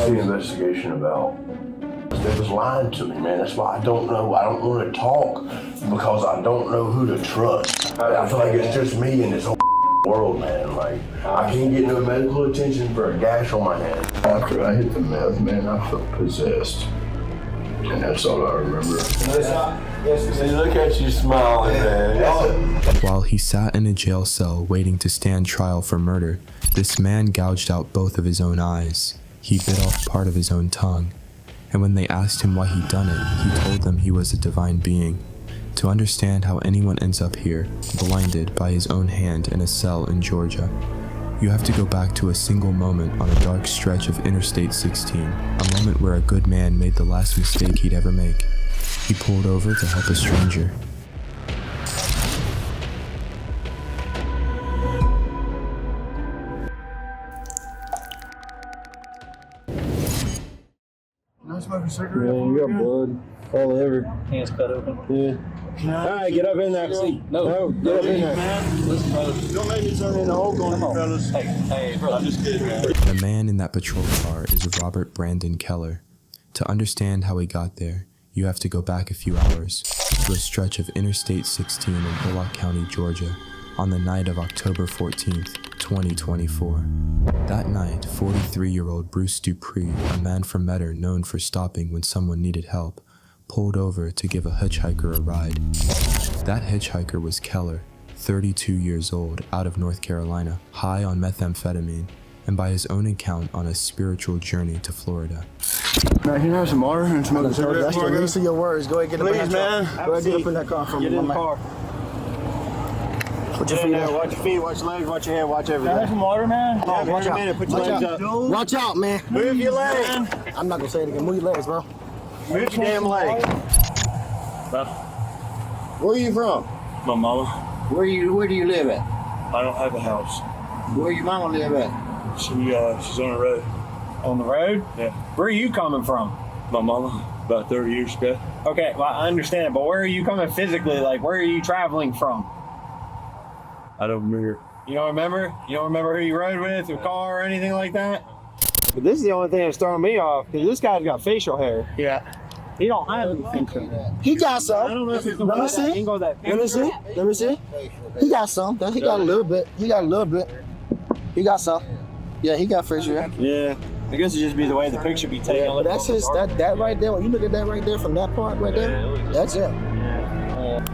What's the investigation about? They was lying to me, man. That's why I don't know. I don't want to talk because I don't know who to trust. I feel like it's just me in this whole world, man. Like, I can't get no medical attention for a gash on my hand. After I hit the meth, man, I felt possessed. And that's all I remember. See, look at you smiling, man. While he sat in a jail cell waiting to stand trial for murder, this man gouged out both of his own eyes. He bit off part of his own tongue. And when they asked him why he'd done it, he told them he was a divine being. To understand how anyone ends up here, blinded by his own hand in a cell in Georgia, you have to go back to a single moment on a dark stretch of Interstate 16, a moment where a good man made the last mistake he'd ever make. He pulled over to help a stranger. Smoking cigarette. Yeah, you got blood all over. Hands cut open. Yeah. All right, get up in there. No, get up in there. Man, listen, fellas. Don't make me turn in the hole on you, fellas. Hey, bro, I'm just kidding, man. The man in that patrol car is Robert Brandon Keller. To understand how he got there, you have to go back a few hours to a stretch of Interstate 16 in Bulloch County, Georgia, on the night of October 14th, 2024. That night, 43-year-old Bruce Dupree, a man from Metter known for stopping when someone needed help, pulled over to give a hitchhiker a ride. That hitchhiker was Keller, 32 years old, out of North Carolina, high on methamphetamine, and by his own account on a spiritual journey to Florida. Now, can you have some water and smoke a cigarette? That's the least of your words. Go ahead, get up in that car. Man. Go ahead, get up in that car from Get in the car. Put your feet out. Watch your feet, watch your legs, watch your head, watch everything. Have some water, man? Yeah, watch wait a out. minute, put your Watch legs out. up. Watch out, man. Move your legs. I'm not gonna say it again. Move your legs, bro. Move your damn legs. Where are you from? My mama. Where do you live at? I don't have a house. Where your mama live at? She's on the road. On the road? Yeah. Where are you coming from? My mama, about 30 years ago. Okay, well, I understand, but where are you coming physically? Like, where are you traveling from? I don't remember. You don't remember? You don't remember who you rode with, your car, or anything like that? But this is the only thing that's throwing me off, because this guy's got facial hair. Yeah. He don't have any facial hair. He got some. I don't know if it's Let me see. Let me see. Let me see. He got some. He got a little bit. He got a little bit. He got some. Yeah, he got facial hair. Yeah. I guess it'd just be the way the picture be taken. But that's his. That right there. When you look at that right there from that part right there, that's it.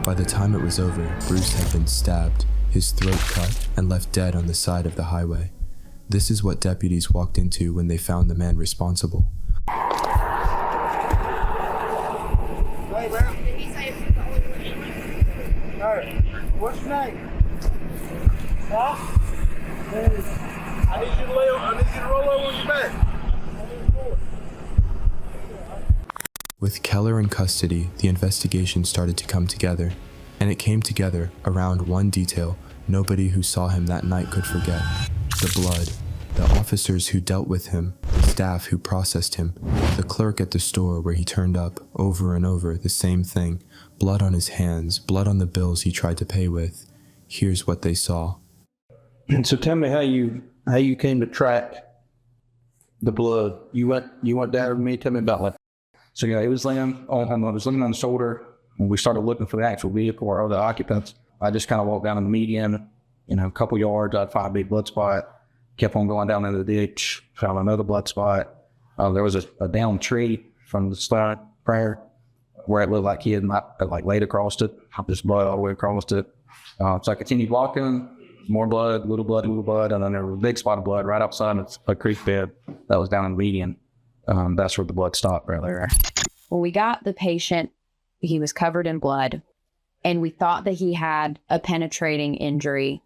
By the time it was over, Bruce had been stabbed, his throat cut, and left dead on the side of the highway. This is what deputies walked into when they found the man responsible. Hey, man. Hey, what's your name? Huh? I need you to roll over on your back. With Keller in custody, the investigation started to come together, and it came together around one detail nobody who saw him that night could forget: the blood. The officers who dealt with him, the staff who processed him, the clerk at the store where he turned up, over and over, the same thing: blood on his hands, blood on the bills he tried to pay with. Here's what they saw. And so tell me how you came to track the blood. You went down with me. Tell me about that. So yeah, it was laying on. I was looking on the shoulder. When we started looking for the actual vehicle or the occupants, I just kind of walked down in the median. A couple yards, I'd find a big blood spot. Kept on going down into the ditch. Found another blood spot. There was a downed tree from the side prior, where it looked like he had laid across it. Just blood all the way across it. So I continued walking. More blood, little blood, and then there was a big spot of blood right outside a creek bed that was down in the median. That's where the blood stopped right there. When we got the patient, he was covered in blood, and we thought that he had a penetrating injury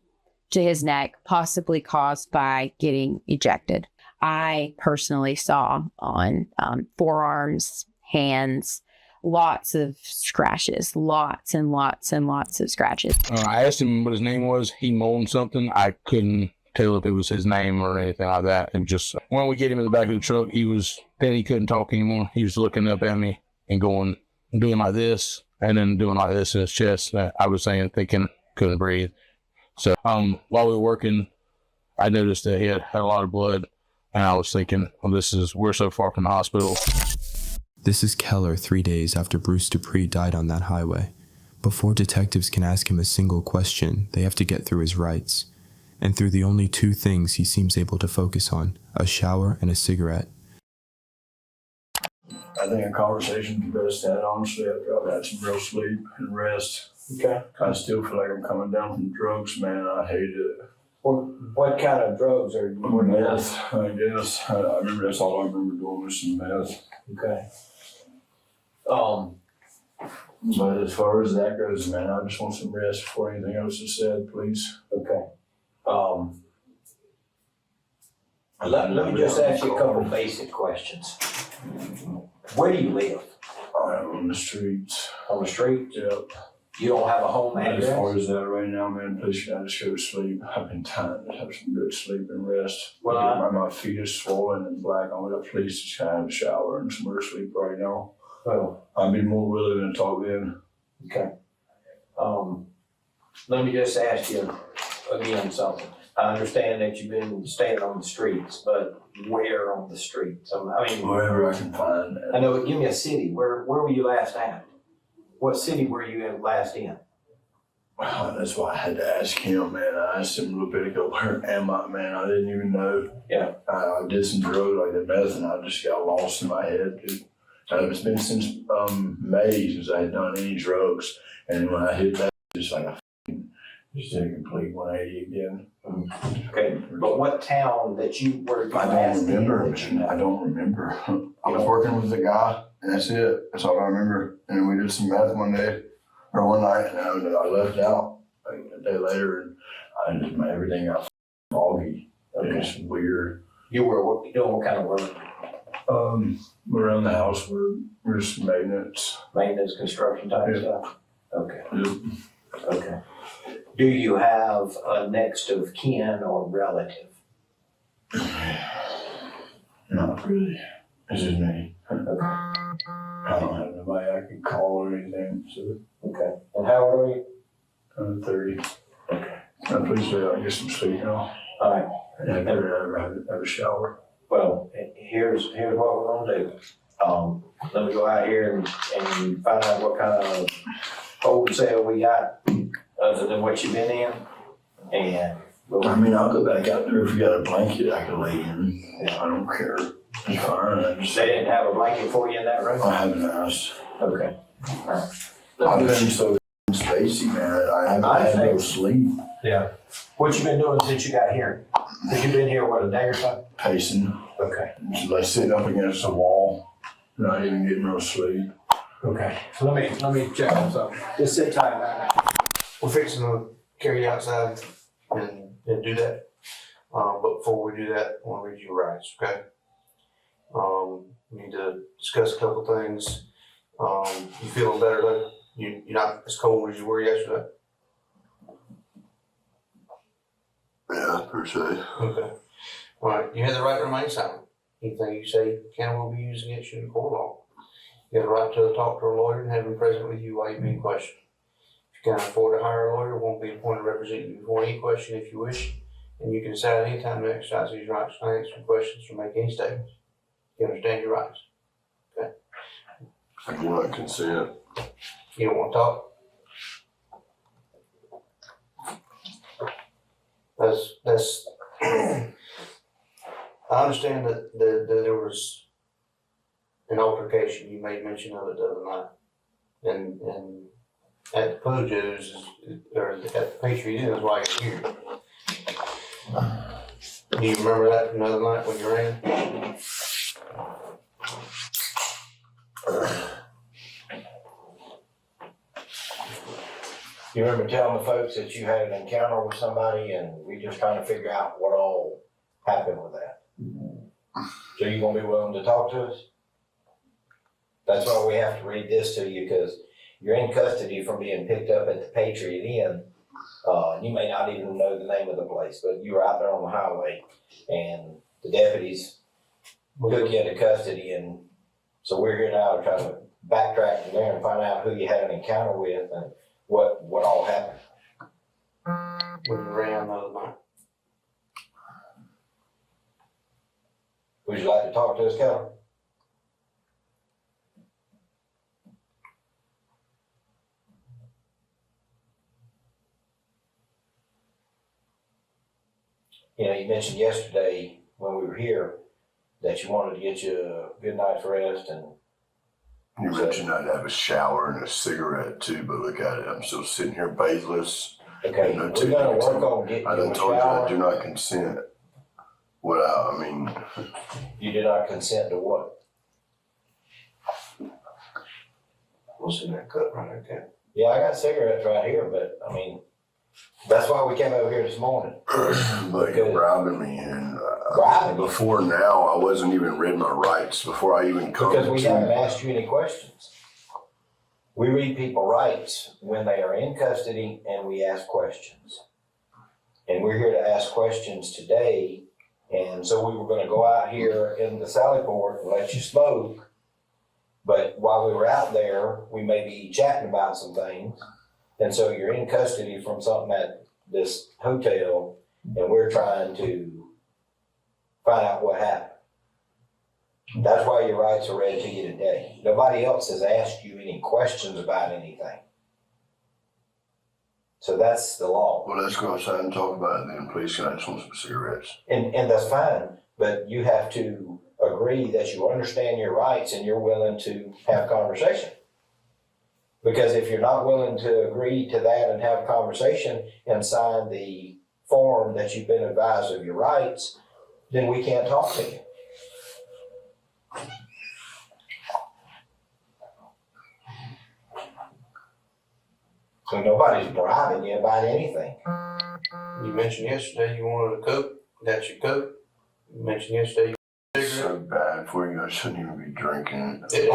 to his neck, possibly caused by getting ejected. I personally saw on forearms, hands, lots of scratches, lots and lots and lots of scratches. I asked him what his name was. He moaned something. I couldn't tell if it was his name or anything like that. And just when we get him in the back of the truck, he couldn't talk anymore. He was looking up at me and doing like this, and then doing like this in his chest. I was saying couldn't breathe. So while we were working, I noticed that he had a lot of blood And I was thinking, well, we're so far from the hospital. This is Keller 3 days after Bruce Dupree died on that highway. Before detectives can ask him a single question, they have to get through his rights. And through the only two things he seems able to focus on, a shower and a cigarette. I think a conversation's the best to have, honestly. I've had some real sleep and rest. Okay. I still feel like I'm coming down from drugs, man. I hate it. What kind of drugs are you? Meth, I guess. I remember that's all I remember doing was some meth. Okay. But as far as that goes, man, I just want some rest before anything else is said, please. Okay. Let me just ask you a couple basic questions. Where do you live? I'm on the streets. On the street? Yep. You don't have a home As address? far as that right now, man, please can I just go to sleep? I've been trying to have some good sleep and rest. Well, my feet are swollen and black. I'm gonna please just kind of have a shower and somewhere to sleep right now. Well, I'd be more willing to talk then. okay. Let me just ask you again something. I understand that you've been staying on the streets, but where on the streets? I mean, Wherever I can find. I know, but give me a city. Where were you last at? What city were you last in? That's why I had to ask him, man. I asked him a little bit ago, where am I, man? I didn't even know. Yeah. I did some drugs like the meth and I just got lost in my head, dude. It's been since May since I had done any drugs. And when I hit that, just like just did a complete 180 again. Okay, but what town that you were I last don't in remember. that you know? I don't remember. I was working with a guy, and that's it. That's all I remember. And we did some meth one day, or one night, and I left out like a day later, and I just, everything got foggy. Okay. It's weird. You were doing what kind of work? Around the house, we're just maintenance. Maintenance, construction type Yeah. stuff? Okay, Yep. okay. Do you have a next of kin or relative? Not really. It's just me. Okay, I don't have nobody I can call or anything. So okay. And how old are you? I'm 30. Okay. Please do. I get some sleep now. All right. And have a shower. Well, here's what we're gonna do. Let me go out here and find out what kind of hold cell we got other than what you've been in. And I mean, I'll go back out there if you got a blanket I can lay in. Yeah, I don't care. It's fine. they didn't have a blanket for you in that room? I haven't asked. Okay. I've been so spacey, man. I haven't had no sleep. Yeah. What you been doing since you got here? Have you been here, what, a day or so? Pacing. Okay. Just like sitting up against a wall. Not even getting no sleep. Okay. So let me check on something. Just sit tight now. We're fixing to carry you outside and do that. But before we do that, I want to read you your rights, okay? We need to discuss a couple things. You feeling better though? You're not as cold as you were yesterday? Yeah, per se. Okay. All right. You have the right to remain silent. Anything you say can will be used against you in court of law. You have the right to talk to a lawyer and have him present with you while you're being questioned. If you can't afford to hire a lawyer, won't be appointed to represent you before any question if you wish, and you can decide at any time to exercise these rights to answer questions or make any statements. You understand your rights? Okay. I do not consent. You don't want to talk? That's I understand that there was an altercation. You made mention of it the other night. And at the Pojo's, or at the Patriot Inn is why you're here. Do you remember that from the other night when you ran? You remember telling the folks that you had an encounter with somebody and we just trying to figure out what all happened with that? So you gonna be willing to talk to us? That's why we have to read this to you, because you're in custody from being picked up at the Patriot Inn. You may not even know the name of the place, but you were out there on the highway and the deputies took you into custody, and so we're here now to try to backtrack from there and find out who you had an encounter with and what all happened. When you ran the other night? Would you like to talk to us, Keller? You know, you mentioned yesterday when we were here that you wanted to get you a good night's rest and You mentioned I'd have a shower and a cigarette too, but look at it, I'm still sitting here batheless. okay, No we're gonna tickets. work on getting I you done a told you I do shower. not consent. Without, I mean, You did not consent to what? What's in that cup right there? Yeah, I got cigarettes right here, but I mean, that's why we came over here this morning. but you're bribing me, and Bribing you? before now, I wasn't even read my rights before I even come Because we to. haven't asked you any questions. We read people rights when they are in custody and we ask questions. And we're here to ask questions today. And so we were gonna go out here in the Sally Port and let you smoke. But while we were out there, we may be chatting about some things. And so you're in custody from something at this hotel and we're trying to find out what happened. That's why your rights are read to you today. Nobody else has asked you any questions about anything. So that's the law. Well, let's go outside and talk about it then, please. Can I just want some cigarettes? And that's fine, but you have to agree that you understand your rights and you're willing to have conversation. Because if you're not willing to agree to that and have conversation and sign the form that you've been advised of your rights, then we can't talk to you. So nobody's bribing you about anything. You mentioned yesterday you wanted a Coke. Got your Coke. You mentioned yesterday you It's so bad for you. I shouldn't even be drinking it.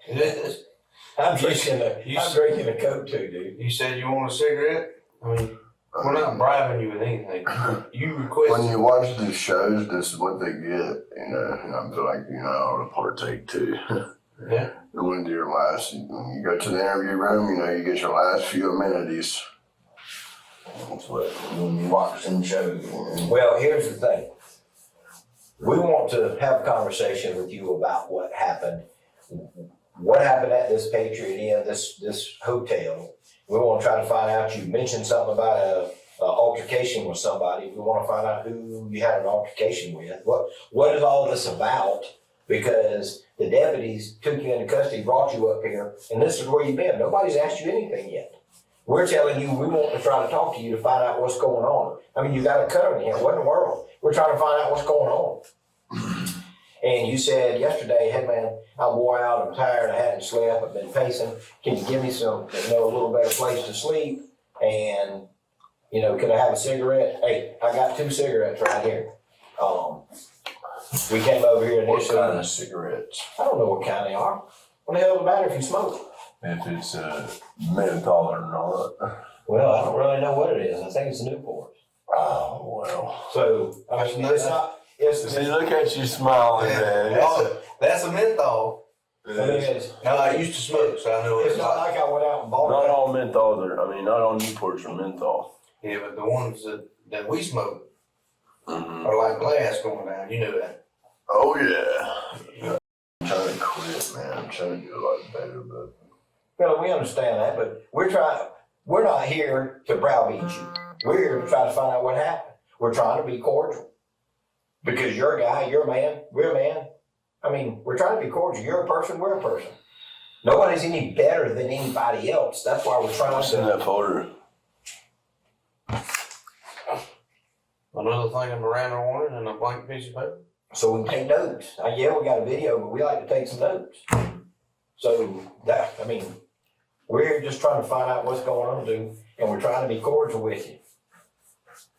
It is. I'm drinking a Coke too, dude. You said you want a cigarette? I mean, we're not bribing you with anything. You requested. When you watch these shows, this is what they get, you know, and I feel like, you know, I ought to partake too. Yeah. And when your last, when you go to the interview room, you know, you get your last few amenities. That's what, when you watch them shows. Well, here's the thing. We want to have a conversation with you about what happened. What happened at this Patriot Inn, this hotel. We want to try to find out, you mentioned something about a altercation with somebody. We want to find out who you had an altercation with. What is all this about? Because the deputies took you into custody, brought you up here, and this is where you've been. Nobody's asked you anything yet. We're telling you we want to try to talk to you to find out what's going on. I mean, you got a cut on your hand. What in the world? We're trying to find out what's going on. And you said yesterday, hey man, I'm wore out, I'm tired, I hadn't slept, I've been pacing. Can you give me some, you know, a little better place to sleep? And, you know, could I have a cigarette? Hey, I got 2 cigarettes right here. We came over here What initially. kind of cigarettes? I don't know what kind they are. What the hell does it matter if you smoke? If it's menthol or not. Well, I don't really know what it is. I think it's a Newport. Oh, well. So, I mean, it's not, it's, See, look at you smiling, man. That's a menthol. I mean, it's, No, I used to smoke, so I know what it's it's not like. like I went out and bought Not it. all menthols are, I mean, not all Newports are menthol. Yeah, but the ones that we smoke Mm-hmm. are like glass going down. You know that. Oh, yeah. I'm trying to quit, man. I'm trying to do a lot better, but. Well, we understand that, but we're not here to browbeat you. We're here to try to find out what happened. We're trying to be cordial. Because you're a guy, you're a man, we're a man. I mean, we're trying to be cordial. You're a person, we're a person. Nobody's any better than anybody else. That's why we're trying What's in to. that folder? Another thing of Miranda warning and a blank piece of paper. So we can take notes. Yeah, we got a video, but we like to take some notes. So that, I mean, we're here just trying to find out what's going on, dude, and we're trying to be cordial with you.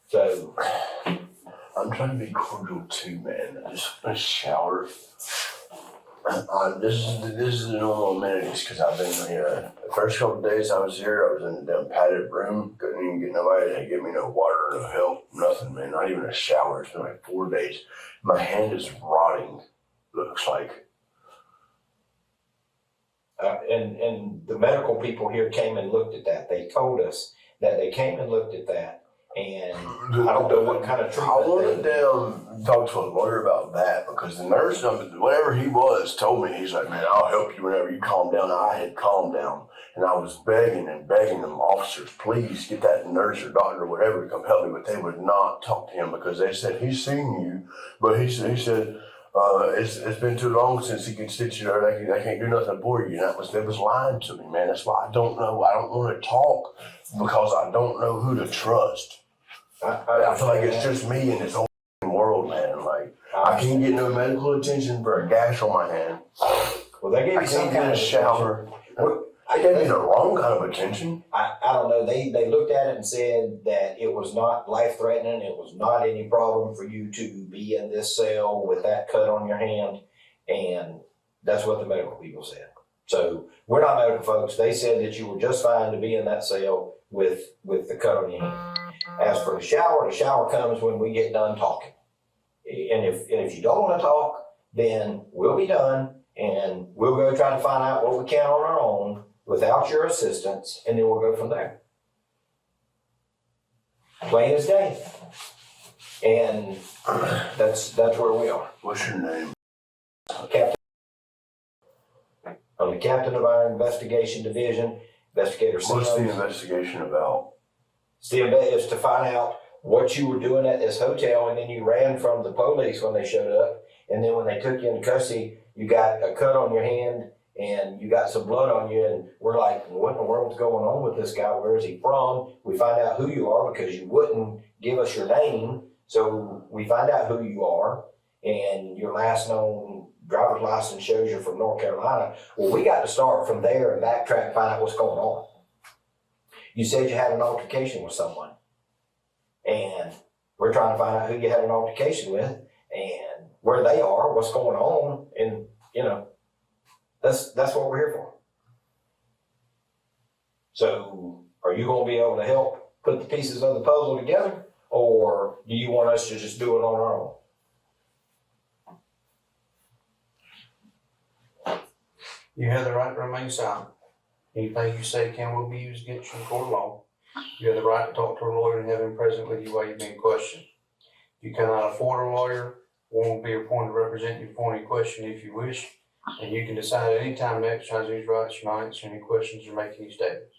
So. I'm trying to be cordial too, man. I just want to shower. This is the normal amenities because I've been here. The first couple of days I was here, I was in the damn padded room. Couldn't even get nobody to give me no water, no help, nothing, man. Not even a shower. It's been like 4 days. My hand is rotting. Looks like. And the medical people here came and looked at that. They told us that they came and looked at that And I don't know what kind of I treatment wanted they. them talk to a lawyer about that because the nurse, whatever he was, told me, he's like, man, I'll help you whenever you calm down. I had calmed down. And I was begging and begging them, officers, please get that nurse or doctor or whatever to come help me. But they would not talk to him because they said, he's seen you. But he said, it's been too long since he can stitch it or they can't do nothing for you. And they was lying to me, man. That's why I don't know. I don't want to talk because I don't know who to trust. I feel like it's just me in this whole world, man. Like, I can't get no medical attention for a gash on my hand. Well, they gave I you some can't kind get of a shower. They gave me the wrong kind of attention. I don't know. They looked at it and said that it was not life-threatening. It was not any problem for you to be in this cell with that cut on your hand. And that's what the medical people said. So we're not medical folks. They said that you were just fine to be in that cell with the cut on your hand. As for the shower comes when we get done talking. And if you don't want to talk, then we'll be done and we'll go try to find out what we can on our own without your assistance, and then we'll go from there. Plain as day. And that's where we are. What's your name? Captain. I'm the captain of our investigation division, investigator. What's the investigation about? It's to find out what you were doing at this hotel, and then you ran from the police when they showed up, and then when they took you into custody, you got a cut on your hand and you got some blood on you, and we're like, what in the world's going on with this guy? Where is he from? We find out who you are because you wouldn't give us your name, so we find out who you are, and your last known driver's license shows you're from North Carolina. Well, we got to start from there and backtrack and find out what's going on. You said you had an altercation with someone, and we're trying to find out who you had an altercation with and where they are, what's going on, and that's what we're here for. So, are you going to be able to help put the pieces of the puzzle together, or do you want us to just do it on our own? You have the right to remain silent. Anything you say can will be used against you in court of law. You have the right to talk to a lawyer and have him present with you while you're being questioned. You cannot afford a lawyer. One will be appointed to represent you for any question if you wish, and you can decide at any time to exercise these rights or not answer any questions or make any statements.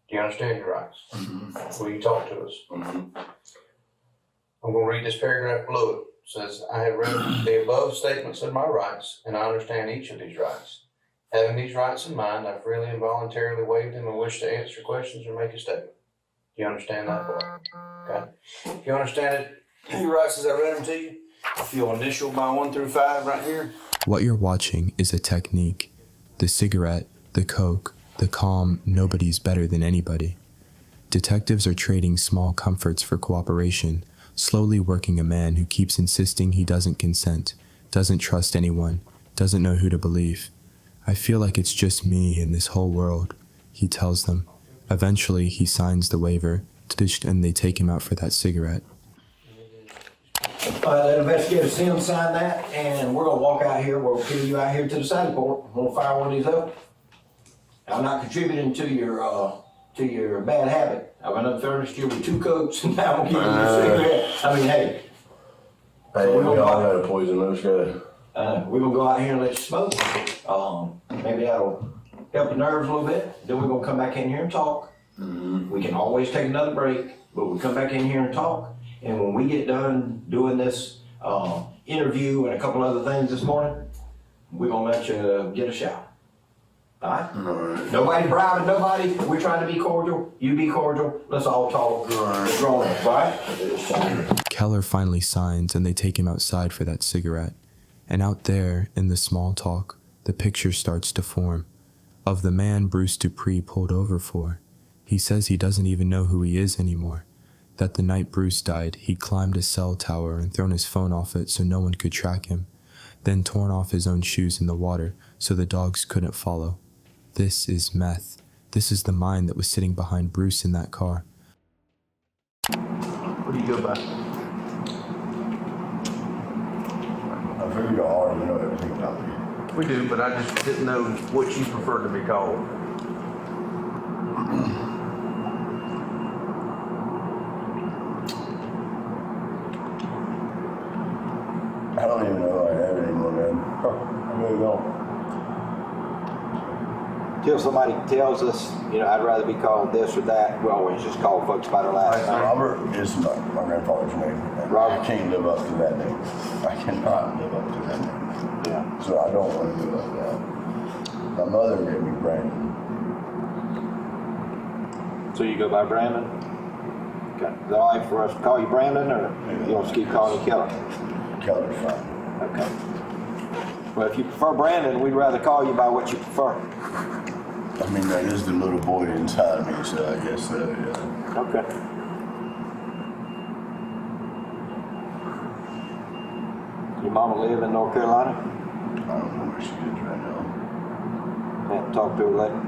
Do you understand your rights? Mm-hmm. Will you talk to us? Mm-hmm. I'm going to read this paragraph below it. It says, I have read the above statements of my rights, and I understand each of these rights. Having these rights in mind, I freely and voluntarily waive them and wish to answer questions or make a statement. Do you understand that part? Okay. If you understand it, your rights as I read them to you, if you'll initial by 1 through 5 right here. What you're watching is a technique. The cigarette, the coke, the calm, nobody's better than anybody. Detectives are trading small comforts for cooperation, slowly working a man who keeps insisting he doesn't consent, doesn't trust anyone, doesn't know who to believe. I feel like it's just me in this whole world, he tells them. Eventually, he signs the waiver, and they take him out for that cigarette. Let investigator Sims sign that, and we're gonna walk out here. We'll kill you out here to the side port. I'm gonna fire one of these up. I'm not contributing to your bad habit. I went up furnished you with 2 coats, and now I'm giving you a cigarette. I mean, hey. Hey, we all got a poison those guys. We're gonna go out here and let you smoke. Maybe that'll help your nerves a little bit. Then we're gonna come back in here and talk. Mm-hmm. We can always take another break, but we come back in here and talk. And when we get done doing this interview and a couple other things this morning, we're gonna let you get a shower. All right? All right. Nobody bribing nobody. We're trying to be cordial. You be cordial. Let's all talk. All right? Keller finally signs and they take him outside for that cigarette. And out there, in the small talk, the picture starts to form of the man Bruce Dupree pulled over for. He says he doesn't even know who he is anymore. That the night Bruce died, he'd climbed a cell tower and thrown his phone off it so no one could track him, then torn off his own shoes in the water so the dogs couldn't follow. This is meth. This is the mind that was sitting behind Bruce in that car. What do you go by? I figured you already know everything about me. We do, but I just didn't know what you prefer to be called. way to go. Till somebody tells us, you know, I'd rather be called this or that, we always just call folks by their last name. Robert is my grandfather's name. And Robert. I can't live up to that name. I cannot live up to that name. Yeah. So I don't want to live like that. My mother gave me Brandon. So you go by Brandon? Okay. Is it all right for us to call you Brandon, or you want us to keep calling you Keller? Keller's fine. Okay. Well, if you prefer Brandon, we'd rather call you by what you prefer. I mean, that is the little boy inside me, so I guess so, yeah. Okay. Your mama live in North Carolina? I don't know where she is right now. Haven't talked to her lately.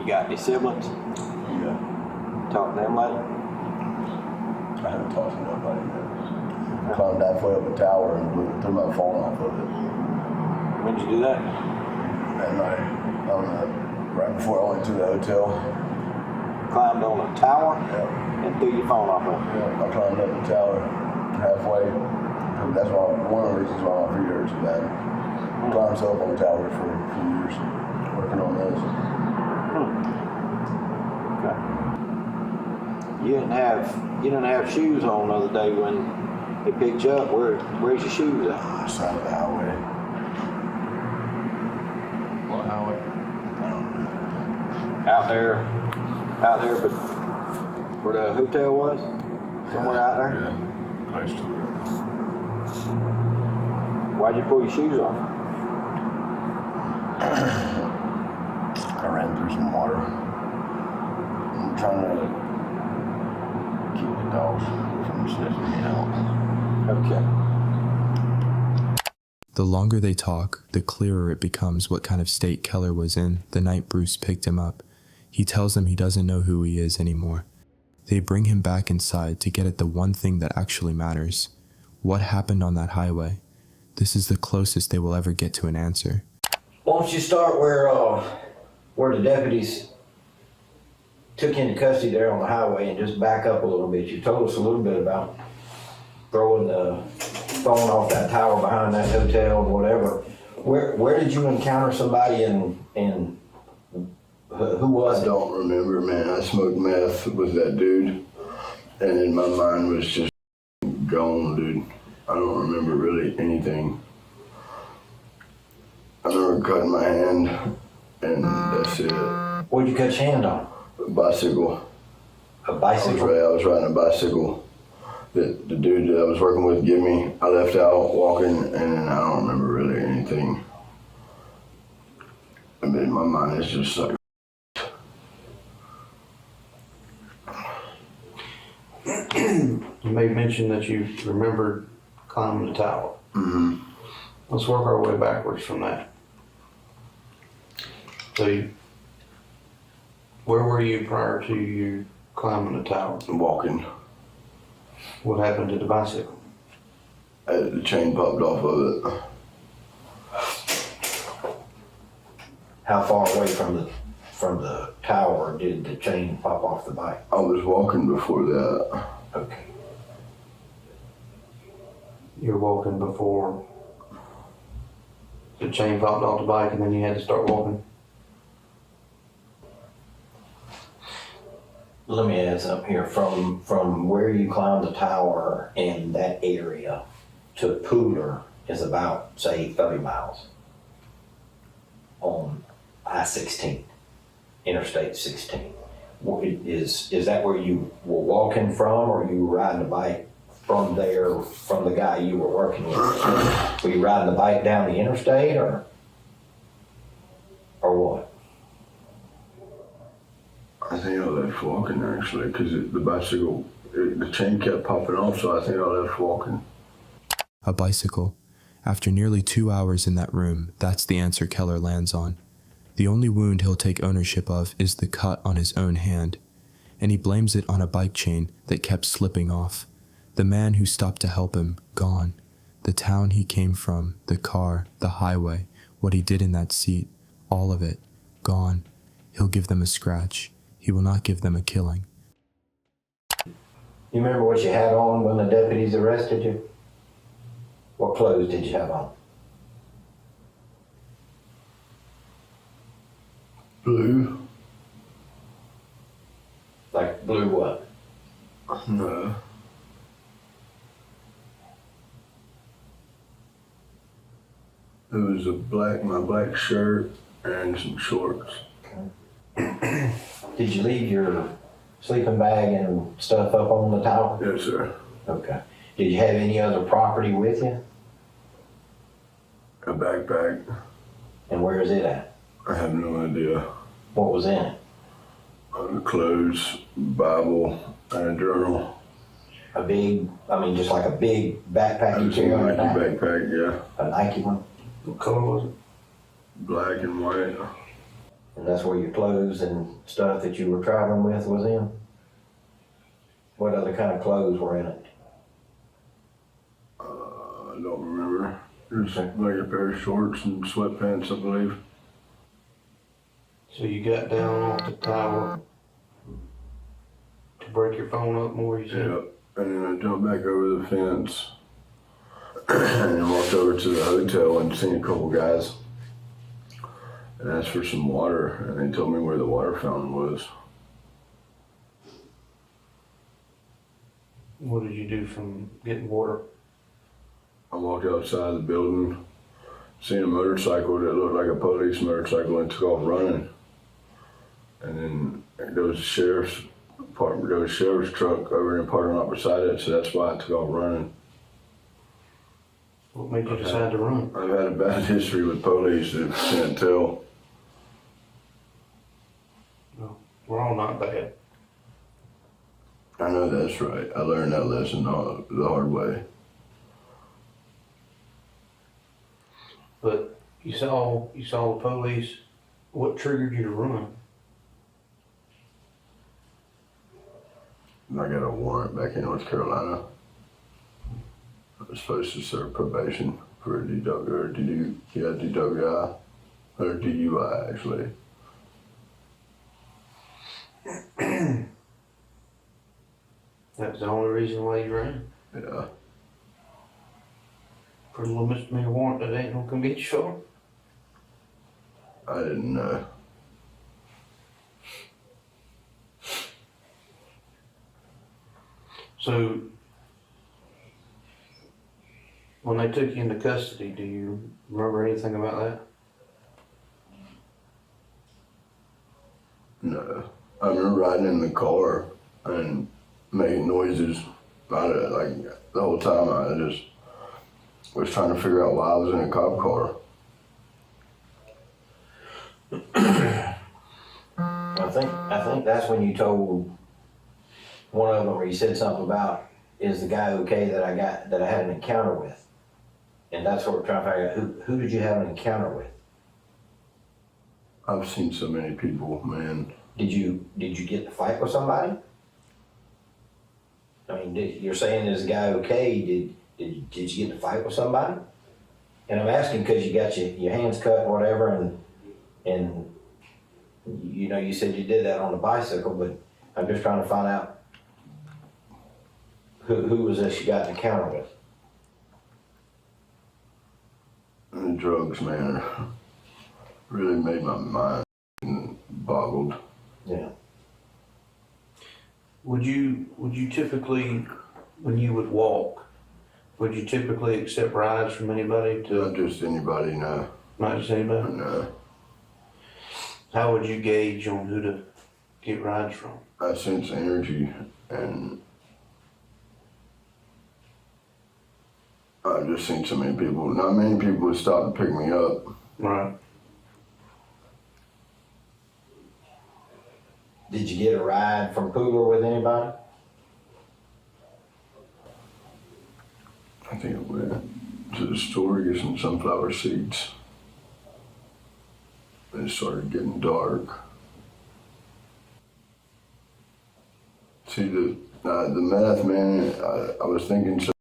You got any siblings? Yeah. Talked to them lately? I haven't talked to nobody yet. I climbed halfway up a tower and threw my phone off of it. When'd you do that? That night, right before I went to the hotel. Climbed on a tower Yeah. and threw your phone off of it. Yeah, I climbed up the tower halfway. That's why one of the reasons why my feet hurt so bad. I climbed up on the tower for a few years, working on those. Okay. You didn't have shoes on the other day when they picked you up. Where's your shoes at? Side of the highway. What highway? I don't know. Out there, but where the hotel was? Somewhere out there? Yeah, close to it. Why'd you pull your shoes off? I ran through some water. I'm trying to keep the dogs from sniffing me out. Okay. The longer they talk, the clearer it becomes what kind of state Keller was in the night Bruce picked him up. He tells them he doesn't know who he is anymore. They bring him back inside to get at the one thing that actually matters. What happened on that highway? This is the closest they will ever get to an answer. Why don't you start where the deputies took you into custody there on the highway and just back up a little bit. You told us a little bit about throwing the phone off that tower behind that hotel or whatever. Where did you encounter somebody and who was I it? don't remember, man. I smoked meth with that dude, and then my mind was just gone, dude. I don't remember really anything. I remember cutting my hand, and that's it. What'd you cut your hand on? A bicycle. A bicycle? I was riding a bicycle that the dude that I was working with gave me. I left out walking, and then I don't remember really anything. I mean, my mind is just like. You may mention that you remembered climbing the tower. Mm-hmm. Let's work our way backwards from that. So, where were you prior to you climbing the tower? Walking. What happened to the bicycle? The chain popped off of it. How far away from the tower did the chain pop off the bike? I was walking before that. Okay. You were walking before the chain popped off the bike, and then you had to start walking. Let me add something here. From where you climbed the tower in that area to Pooler is about, say, 30 miles on I-16, Interstate 16. Is that where you were walking from, or you were riding a bike from there, from the guy you were working with? Were you riding the bike down the interstate, or what? I think I left walking actually, because the bicycle, the chain kept popping off, so I think I left walking. A bicycle. After nearly 2 hours in that room, that's the answer Keller lands on. The only wound he'll take ownership of is the cut on his own hand, and he blames it on a bike chain that kept slipping off. The man who stopped to help him, gone. The town he came from, the car, the highway, what he did in that seat, all of it, gone. He'll give them a scratch. He will not give them a killing. You remember what you had on when the deputies arrested you? What clothes did you have on? Blue? Like blue what? No. It was my black shirt and some shorts. Did you leave your sleeping bag and stuff up on the tower? Yes, sir. Okay. Did you have any other property with you? A backpack. And where is it at? I have no idea. What was in it? Clothes, Bible, and a journal. Just like a big backpack It you was a carry on your Nike back? backpack, yeah. A Nike one? What color was it? Black and white. And that's where your clothes and stuff that you were traveling with was in? What other kind of clothes were in it? I don't remember. Just like a pair of shorts and sweatpants, I believe. So you got down off the tower to break your phone up more, you said? Yep. And then I jumped back over the fence and then walked over to the hotel and seen a couple guys and asked for some water, and they told me where the water fountain was. What did you do from getting water? I walked outside the building, seen a motorcycle that looked like a police motorcycle, and took off running. And then there was a sheriff's truck over in the parking lot beside it, so that's why I took off running. What made you decide to run? I've had a bad history with police that can't tell. No, we're all not bad. I know that's right. I learned that lesson the hard way. But you saw the police. What triggered you to run? I got a warrant back in North Carolina. I was supposed to serve probation for a DWI, or DUI actually. That's the only reason why you ran? Yeah. For a little misdemeanor warrant that ain't gonna come get you for? I didn't know. So, when they took you into custody, do you remember anything about that? No. I remember riding in the car and making noises about it. Like the whole time I just was trying to figure out why I was in a cop car. I think that's when you told one of them, where you said something about, is the guy okay that I had an encounter with? And that's what we're trying to figure out. Who did you have an encounter with? I've seen so many people, man. Did you get in a fight with somebody? I mean, you're saying, is the guy okay? Did you get in a fight with somebody? And I'm asking because you got your hands cut or whatever, and you know, you said you did that on a bicycle, but I'm just trying to find out who was this you got an encounter with? And the drugs, man, really made my mind boggled. Yeah. Would you typically, when you would walk, would you typically accept rides from anybody Not just anybody, no. not just anybody? No. How would you gauge on who to get rides from? I sense energy, and I've just seen so many people. Not many people would stop to pick me up. Right. Did you get a ride from Pooler with anybody? I think I went to the store to get some sunflower seeds. And it started getting dark. See, the meth, man, I was thinking so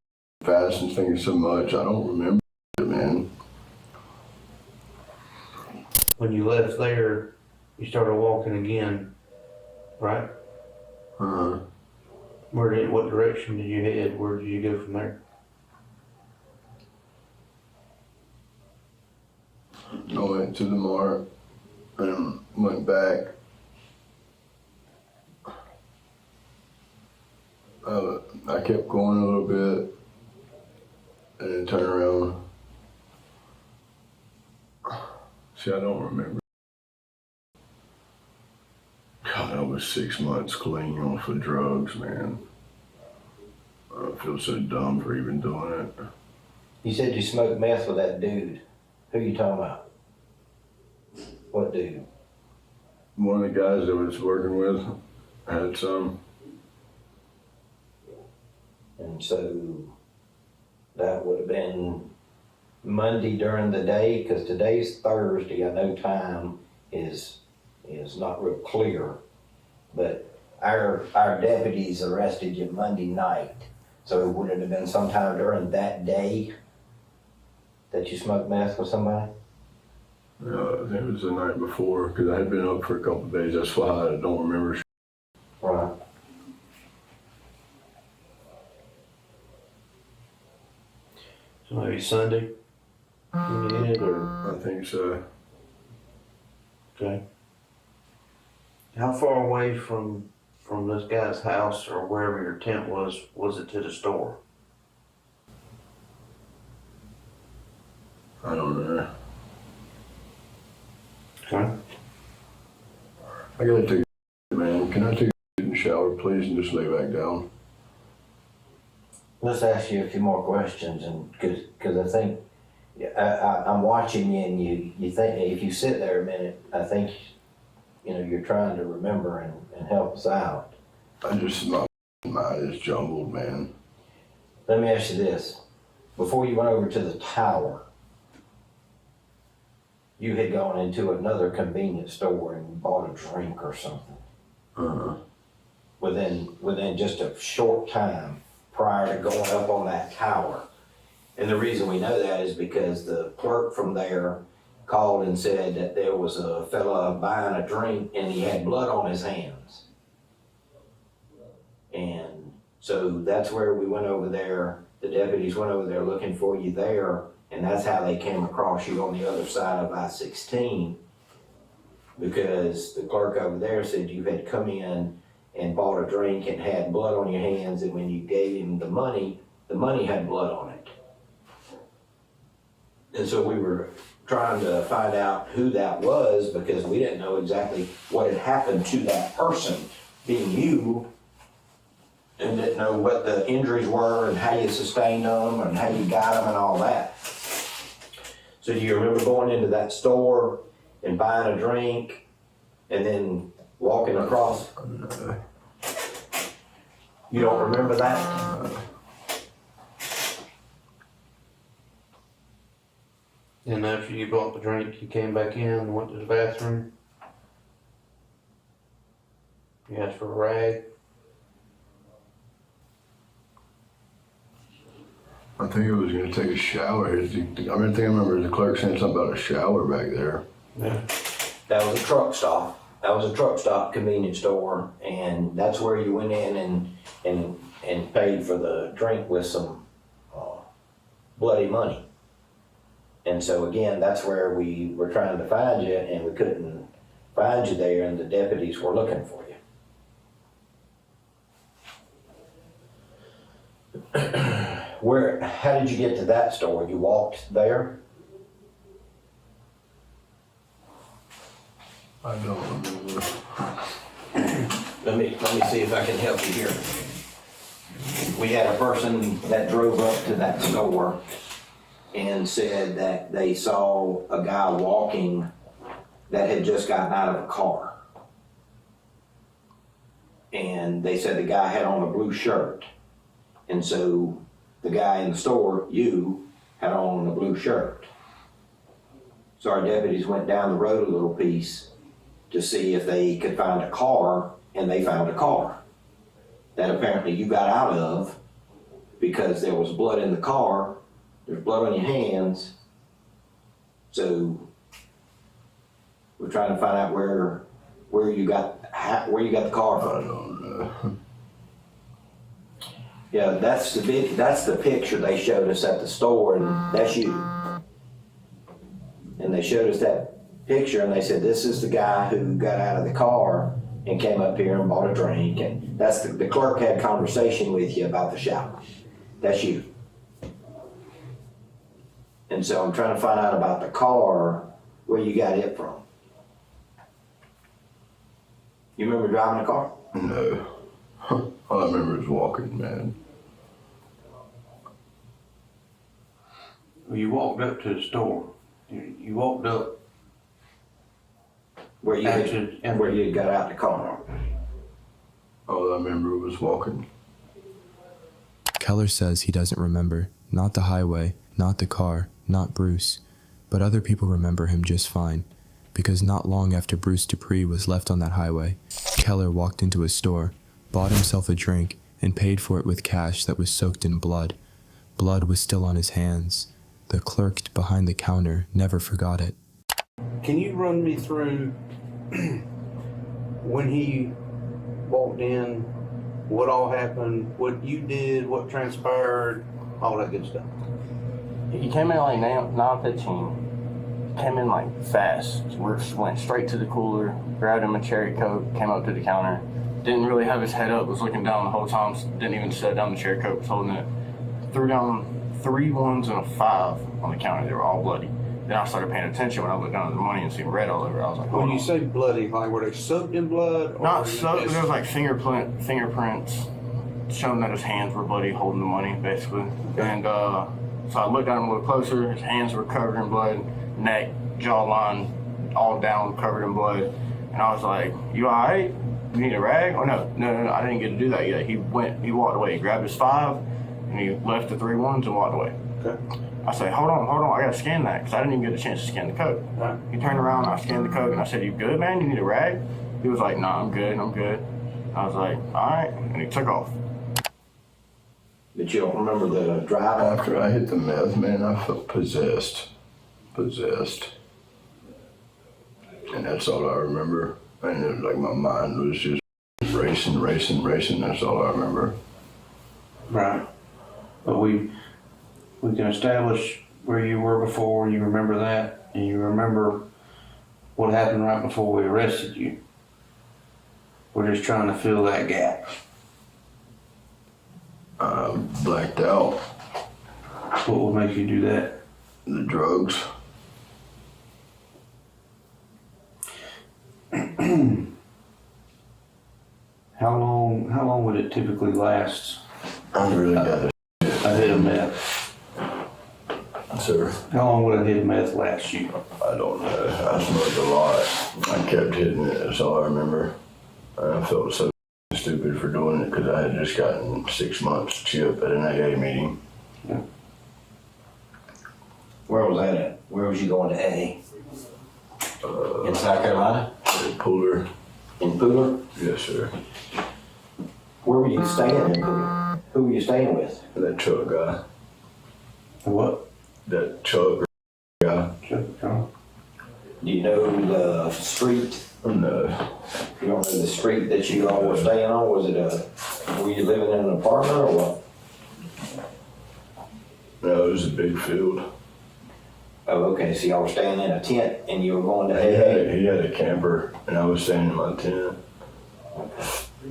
fast and thinking so much, I don't remember it, man. When you left there, you started walking again, right? Uh-huh. What direction did you head? Where did you go from there? I went to the mart and went back. I kept going a little bit and then turned around. See, I don't remember. God, I was 6 months clean off of drugs, man. I feel so dumb for even doing it. You said you smoked meth with that dude. Who you talking about? What dude? One of the guys that I was working with had some. And so that would have been Monday during the day, because today's Thursday. I know time is not real clear, but our deputies arrested you Monday night. So would it have been sometime during that day that you smoked meth with somebody? I think it was the night before, because I had been up for a couple of days. That's why I don't remember. Right. So maybe Sunday you did it, or? I think so. Okay. How far away from this guy's house or wherever your tent was it to the store? I don't know. Okay. I gotta take a man. Can I take a shower, please, and just lay back down? Let's ask you a few more questions, and because I think I'm watching you, and you think if you sit there a minute, I think you're trying to remember and help us out. My mind is jumbled, man. Let me ask you this: before you went over to the tower, you had gone into another convenience store and bought a drink or something. Within just a short time prior to going up on that tower. And the reason we know that is because the clerk from there called and said that there was a fella buying a drink and he had blood on his hands. And so that's where we went over there. The deputies went over there looking for you there, and that's how they came across you on the other side of I-16, because the clerk over there said you had come in and bought a drink and had blood on your hands, and when you gave him the money had blood on it. And so we were trying to find out who that was, because we didn't know exactly what had happened to that person, being you, and didn't know what the injuries were and how you sustained them and how you got them and all that. So do you remember going into that store and buying a drink and then walking across? You don't remember that? And after you bought the drink, you came back in and went to the bathroom. You asked for a rag. I think I was gonna take a shower. I remember the clerk saying something about a shower back there. Yeah. That was a truck stop. That was a truck stop convenience store, and that's where you went in and paid for the drink with some bloody money. And so again, that's where we were trying to find you, and we couldn't find you there, and the deputies were looking for you. How did you get to that store? You walked there? I don't remember. Let me see if I can help you here. We had a person that drove up to that store and said that they saw a guy walking that had just gotten out of a car. And they said the guy had on a blue shirt. And so the guy in the store, you, had on a blue shirt. So our deputies went down the road a little piece to see if they could find a car, and they found a car that apparently you got out of because there was blood in the car, there's blood on your hands. So we're trying to find out where you got the car from. I don't know. Yeah, that's the picture they showed us at the store, and that's you. and they showed us that picture, and they said, this is the guy who got out of the car and came up here and bought a drink, and that's the clerk had conversation with you about the shower. That's you. And so I'm trying to find out about the car, where you got it from. You remember driving a car? No. All I remember is walking, man. Well, you walked up to the store. You walked up Where you had got out the car. All I remember was walking. Keller says he doesn't remember, not the highway, not the car, not Bruce, but other people remember him just fine, because not long after Bruce Dupree was left on that highway, Keller walked into a store, bought himself a drink, and paid for it with cash that was soaked in blood. Blood was still on his hands. The clerk behind the counter never forgot it. Can you run me through when he walked in, what all happened, what you did, what transpired, all that good stuff? He came in like 9:15. Came in like fast. Went straight to the cooler, grabbed him a cherry coke, came up to the counter. Didn't really have his head up, was looking down the whole time, didn't even set down the cherry coke, was holding it. Threw down 3 1s and a 5 on the counter. They were all bloody. Then I started paying attention when I looked down at the money and seen red all over. I was like, When you say bloody, like were they soaked in blood? Or not soaked, there was like fingerprints showing that his hands were bloody holding the money, basically. And so I looked at him a little closer. His hands were covered in blood, neck, jawline, all down, covered in blood. And I was like, you all right? You need a rag? Oh, no, I didn't get to do that yet. He walked away. He grabbed his 5, and he left the 3 1s and walked away. Okay. I said, hold on, I gotta scan that, because I didn't even get a chance to scan the code. Right. He turned around, I scanned the code, and I said, you good, man? You need a rag? He was like, nah, I'm good. I was like, all right, and he took off. But you don't remember the driving? After I hit the meth, man, I felt possessed. And that's all I remember. And it was like my mind was just racing. That's all I remember. Right. But we can establish where you were before, you remember that, and you remember what happened right before we arrested you. We're just trying to fill that gap. Blacked out. What would make you do that? The drugs. How long would it typically last? I really got A hit of meth. Sir, How long would a hit of meth last you? I don't know. I smoked a lot. I kept hitting it. That's all I remember. I felt so stupid for doing it because I had just gotten 6 months chip at an AA meeting. Yeah. Where was that at? Where was you going to AA? In South Carolina? Puller. In Pooler? Yes, sir. Where were you staying in Pooler? Who were you staying with? That truck guy. What? That truck guy. Do you know the street? No. You don't know the street that you all were staying on? Was it were you living in an apartment or what? No, it was a big field. Oh, okay, so y'all were staying in a tent and you were going to AA? He had a camper and I was staying in my tent.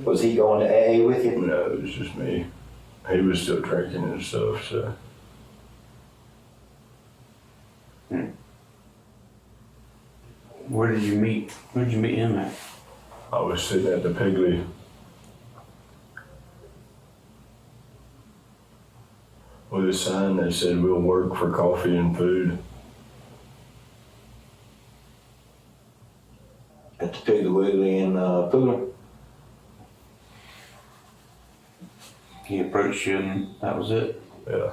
Was he going to AA with you? No, it was just me. He was still drinking and stuff, so. Where did you meet him at? I was sitting at the Piggly. With a sign that said, we'll work for coffee and food. At the Piggly Wiggly in Pooler? He approached you and that was it? Yeah.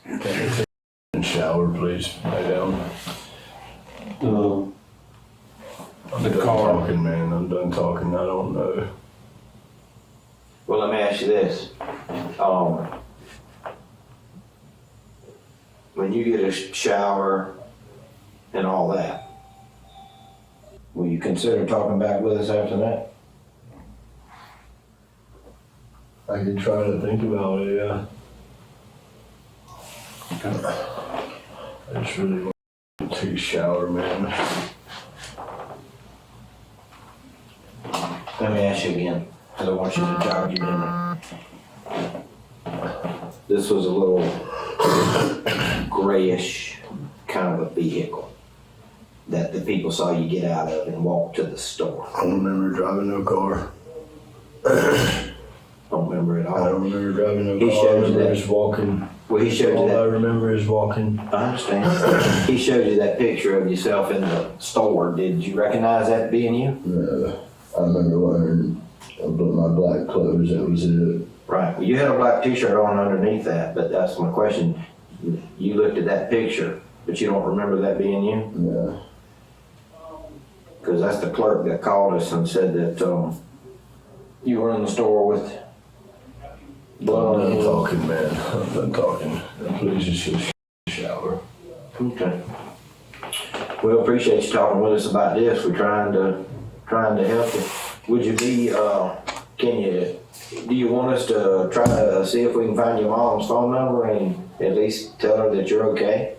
Can you take a shower, please? Lay down. I'm The done car. talking, man. I'm done talking. I don't know. Well, let me ask you this. When you get a shower and all that, will you consider talking back with us after that? I can try to think about it, yeah. Okay. I just really take a shower, man. Let me ask you again, because I want you to jog your memory. This was a little grayish kind of a vehicle that the people saw you get out of and walk to the store. I don't remember driving no car. Don't remember at all. I don't remember driving no He car. showed I you remember that. just walking. Well, he showed you All I that. remember is walking. I understand. He showed you that picture of yourself in the store. Did you recognize that being you? I remember wearing my black clothes. That was it. Right. Well, you had a black t-shirt on underneath that, but that's my question. You looked at that picture, but you don't remember that being you? Yeah. Because that's the clerk that called us and said that you were in the store with blood on I'm your done talking, man. I'm done talking. Please just go shower. Okay. We appreciate you talking with us about this. We're trying to help you. Would you be, do you want us to try to see if we can find your mom's phone number and at least tell her that you're okay?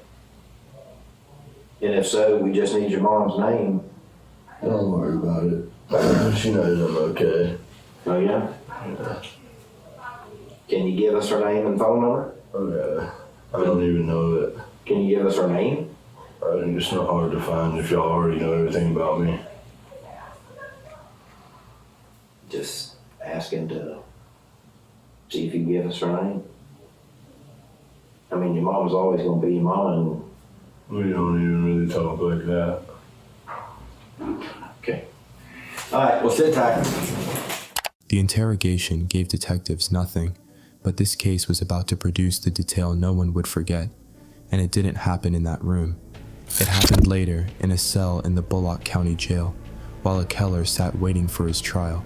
And if so, we just need your mom's name. Don't worry about it. She knows I'm okay. Oh, yeah? Yeah. Can you give us her name and phone number? Oh, yeah. I don't even know it. Can you give us her name? I think it's not hard to find if y'all already know everything about me. Just asking to see if you can give us her name. I mean, your mom's always going to be your mom, and We don't even really talk like that. okay. All right, well, sit tight. The interrogation gave detectives nothing, but this case was about to produce the detail no one would forget, and it didn't happen in that room. It happened later in a cell in the Bulloch County jail, while a Keller sat waiting for his trial.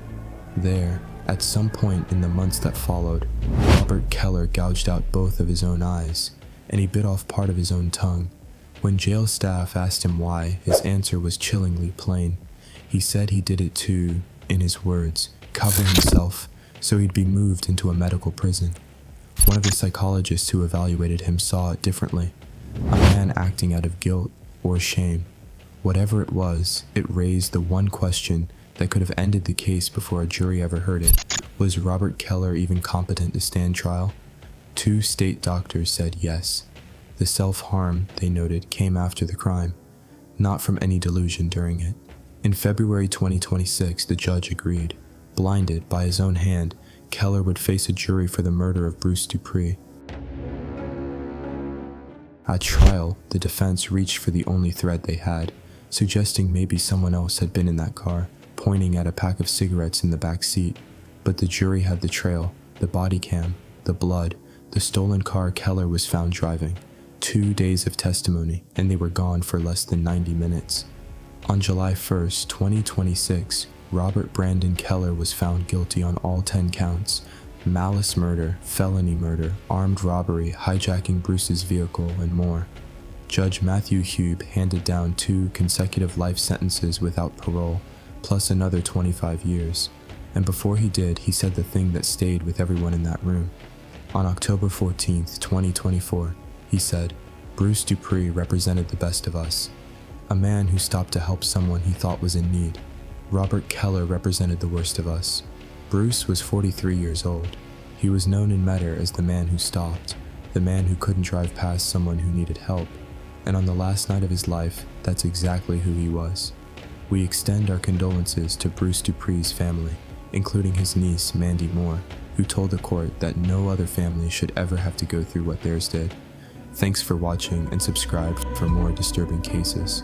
There, at some point in the months that followed, Robert Keller gouged out both of his own eyes, and he bit off part of his own tongue. When jail staff asked him why, his answer was chillingly plain. He said he did it to, in his words, cover himself so he'd be moved into a medical prison. One of the psychologists who evaluated him saw it differently. A man acting out of guilt or shame. Whatever it was, it raised the one question that could have ended the case before a jury ever heard it. Was Robert Keller even competent to stand trial? 2 state doctors said yes. The self-harm, they noted, came after the crime, not from any delusion during it. In February 2026, the judge agreed. Blinded by his own hand, Keller would face a jury for the murder of Bruce Dupree. At trial, the defense reached for the only thread they had, suggesting maybe someone else had been in that car, pointing at a pack of cigarettes in the back seat. But the jury had the trail, the body cam, the blood, the stolen car Keller was found driving. 2 days of testimony, and they were gone for less than 90 minutes. On July 1st, 2026, Robert Brandon Keller was found guilty on all 10 counts: malice murder, felony murder, armed robbery, hijacking Bruce's vehicle, and more. Judge Matthew Hube handed down 2 consecutive life sentences without parole, plus another 25 years. And before he did, he said the thing that stayed with everyone in that room. On October 14th, 2024, he said, "Bruce Dupree represented the best of us. A man who stopped to help someone he thought was in need. Robert Keller represented the worst of us. Bruce was 43 years old. He was known in Metter as the man who stopped, the man who couldn't drive past someone who needed help. And on the last night of his life, that's exactly who he was. We extend our condolences to Bruce Dupree's family, including his niece, Mandy Moore, who told the court that no other family should ever have to go through what theirs did. Thanks for watching, and subscribe for more disturbing cases."